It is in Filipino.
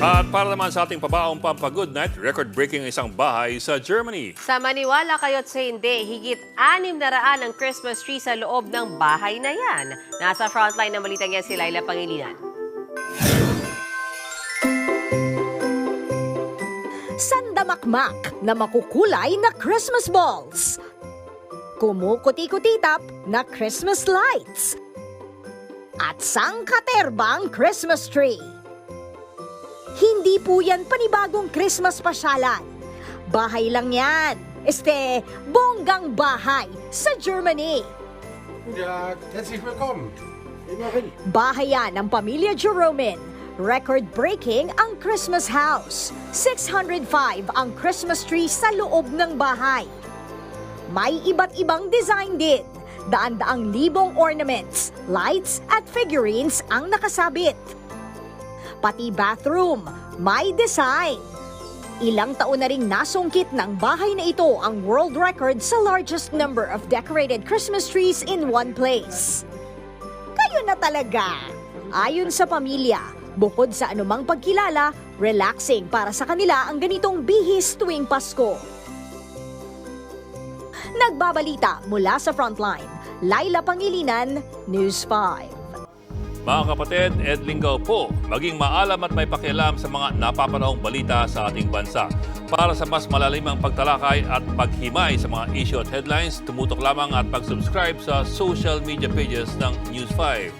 At para naman sa ating pabaong pampagood night, record-breaking isang bahay sa Germany. Sa maniwala kayo't sa hindi, higit 600 ang Christmas tree sa loob ng bahay na yan. Nasa frontline ng balitang yan si Laila Pangilinan. Sandamakmak na makukulay na Christmas balls. Kumukuti-kutitap na Christmas lights. At sangkaterbang Christmas tree. Hindi po yan panibagong Christmas pasyalan. Bahay lang yan. Bonggang bahay sa Germany. Ja, herzlich willkommen. Immerhin. Bahay yan ng pamilya Jeromin. Record-breaking ang Christmas house. 605 ang Christmas tree sa loob ng bahay. May iba't ibang design din. Daan-daang libong ornaments, lights at figurines ang nakasabit. Pati bathroom, may design. Ilang taon na ring nasungkit ng bahay na ito ang world record sa largest number of decorated Christmas trees in one place. Kayo na talaga. Ayon sa pamilya, bukod sa anumang pagkilala, relaxing para sa kanila ang ganitong bihis tuwing Pasko. Nagbabalita mula sa Frontline, Laila Pangilinan, News 5. Mga kapatid, Ed Lingaw po, maging maalam at may pakialam sa mga napapanahong balita sa ating bansa. Para sa mas malalimang pagtalakay at paghimay sa mga issue at headlines, tumutok lamang at pag-subscribe sa social media pages ng News 5.